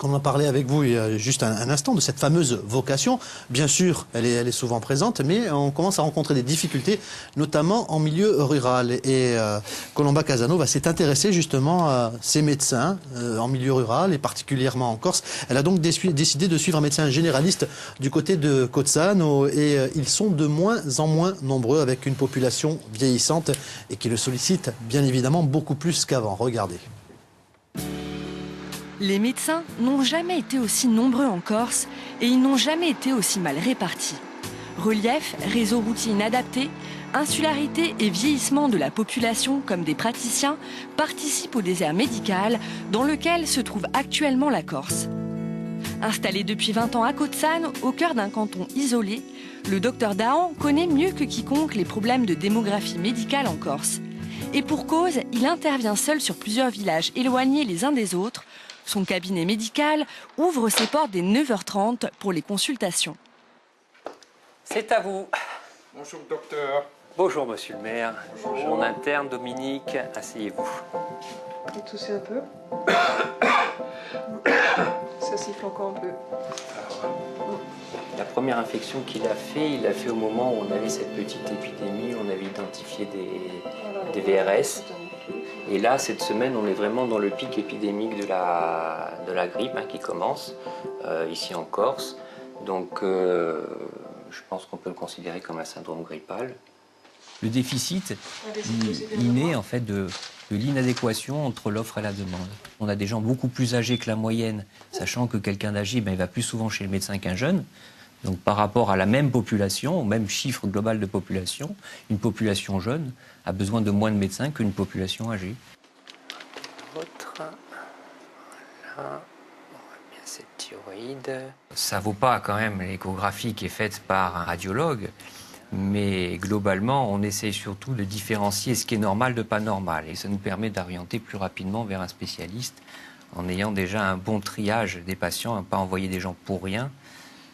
puisqu'on en parlait avec vous il y a juste un instant, de cette fameuse vocation. Bien sûr, elle est souvent présente, mais on commence à rencontrer des difficultés, notamment en milieu rural. Et Colomba Casanova s'est intéressée justement à ces médecins en milieu rural, et particulièrement en Corse. Elle a donc décidé de suivre un médecin généraliste du côté de Cozzano, et ils sont de moins en moins nombreux, avec une population vieillissante et qui le sollicite bien évidemment beaucoup plus qu'avant. Regardez. Les médecins n'ont jamais été aussi nombreux en Corse et ils n'ont jamais été aussi mal répartis. Relief, réseau routier inadapté, insularité et vieillissement de la population comme des praticiens participent au désert médical dans lequel se trouve actuellement la Corse. Installé depuis 20 ans à Cozzano, au cœur d'un canton isolé, le docteur Dahan connaît mieux que quiconque les problèmes de démographie médicale en Corse. Et pour cause, il intervient seul sur plusieurs villages éloignés les uns des autres. Son cabinet médical ouvre ses portes dès 9h30 pour les consultations. C'est à vous. Bonjour docteur. Bonjour monsieur le maire. Bonjour. Mon interne Dominique, asseyez-vous. Vous toussez un peu. Ça siffle encore un peu. La première infection qu'il a fait, il l'a fait au moment où on avait cette petite épidémie, on avait identifié des VRS. Et là, cette semaine, on est vraiment dans le pic épidémique de la grippe qui commence, ici en Corse. Donc, je pense qu'on peut le considérer comme un syndrome grippal. Le déficit, il naît en fait de l'inadéquation entre l'offre et la demande. On a des gens beaucoup plus âgés que la moyenne, sachant que quelqu'un d'âgé, il va plus souvent chez le médecin qu'un jeune. Donc par rapport à la même population, au même chiffre global de population, une population jeune a besoin de moins de médecins qu'une population âgée. Autre, voilà, on voit bien cette thyroïde. Ça vaut pas quand même l'échographie qui est faite par un radiologue, mais globalement, on essaye surtout de différencier ce qui est normal de pas normal, et ça nous permet d'orienter plus rapidement vers un spécialiste en ayant déjà un bon triage des patients, à ne pas envoyer des gens pour rien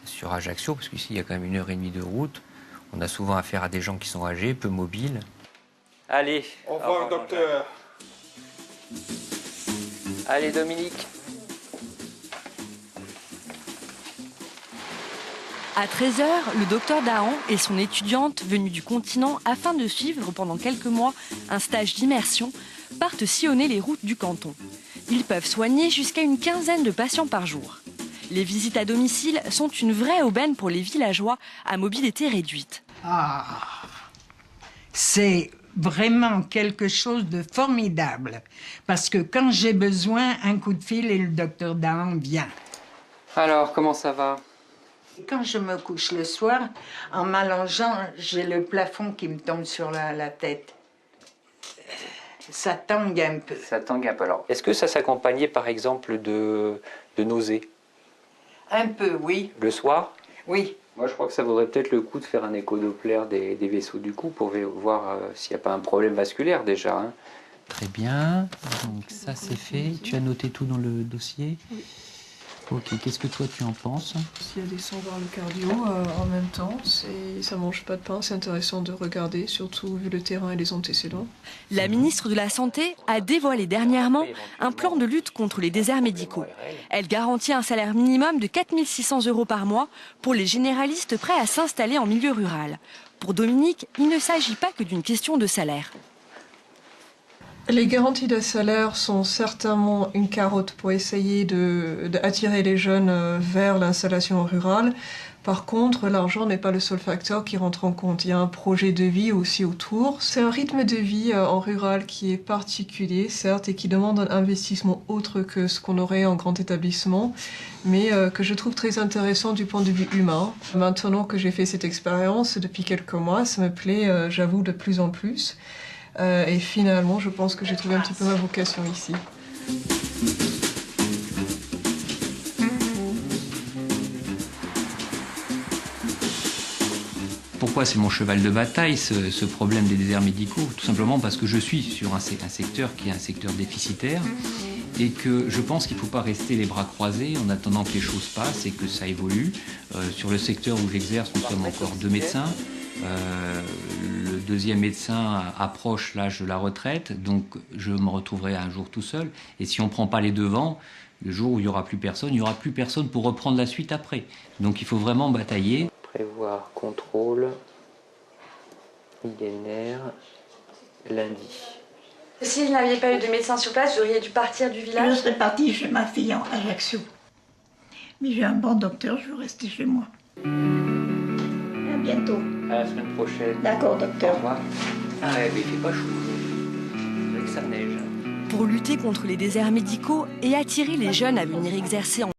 sur Ajaccio, parce qu'ici, il y a quand même 1h30 de route. On a souvent affaire à des gens qui sont âgés, peu mobiles. Allez. Au revoir docteur. Allez Dominique. À 13h, le docteur Dahan et son étudiante venue du continent afin de suivre pendant quelques mois un stage d'immersion partent sillonner les routes du canton. Ils peuvent soigner jusqu'à une quinzaine de patients par jour. Les visites à domicile sont une vraie aubaine pour les villageois à mobilité réduite. Ah, c'est vraiment quelque chose de formidable. Parce que quand j'ai besoin, un coup de fil et le docteur Dahan vient. Alors, comment ça va? Quand je me couche le soir, en m'allongeant, j'ai le plafond qui me tombe sur la tête. Ça tangue un peu. Ça tangue un peu. Alors, est-ce que ça s'accompagnait par exemple de nausées? Un peu, oui. Le soir? Oui. Moi, je crois que ça vaudrait peut-être le coup de faire un écho-doppler des vaisseaux du cou pour voir s'il n'y a pas un problème vasculaire déjà. Hein. Très bien. Donc ça, c'est fait. Tu as noté tout dans le dossier? Oui. Ok, qu'est-ce que toi tu en penses? S'il y a des sons vers le cardio en même temps, ça mange pas de pain, c'est intéressant de regarder, surtout vu le terrain et les antécédents. La ministre de la Santé a dévoilé dernièrement un plan de lutte contre les déserts médicaux. Elle garantit un salaire minimum de 4 600 € par mois pour les généralistes prêts à s'installer en milieu rural. Pour Dominique, il ne s'agit pas que d'une question de salaire. Les garanties de salaire sont certainement une carotte pour essayer d'attirer les jeunes vers l'installation rurale. Par contre, l'argent n'est pas le seul facteur qui rentre en compte. Il y a un projet de vie aussi autour. C'est un rythme de vie en rural qui est particulier, certes, et qui demande un investissement autre que ce qu'on aurait en grand établissement, mais que je trouve très intéressant du point de vue humain. Maintenant que j'ai fait cette expérience depuis quelques mois, ça me plaît, j'avoue, de plus en plus. Et finalement, je pense que j'ai trouvé un petit peu ma vocation ici. Pourquoi c'est mon cheval de bataille, ce problème des déserts médicaux? Tout simplement parce que je suis sur un secteur qui est un secteur déficitaire et que je pense qu'il ne faut pas rester les bras croisés en attendant que les choses passent et que ça évolue. Sur le secteur où j'exerce, nous sommes encore 2 médecins. Le deuxième médecin approche l'âge de la retraite, donc je me retrouverai un jour tout seul. Et si on ne prend pas les devants, le jour où il n'y aura plus personne, il n'y aura plus personne pour reprendre la suite après. Donc il faut vraiment batailler. Prévoir contrôle, INR, lundi. Si vous n'aviez pas eu de médecin sur place, vous auriez dû partir du village? Je serais partie chez ma fille à Ajaccio. Mais j'ai un bon docteur, je veux rester chez moi. À bientôt. À la semaine prochaine. D'accord, docteur. Au revoir. Ah ouais, mais il fait pas chaud. C'est vrai que ça neige. Pour lutter contre les déserts médicaux et attirer les jeunes à venir exercer en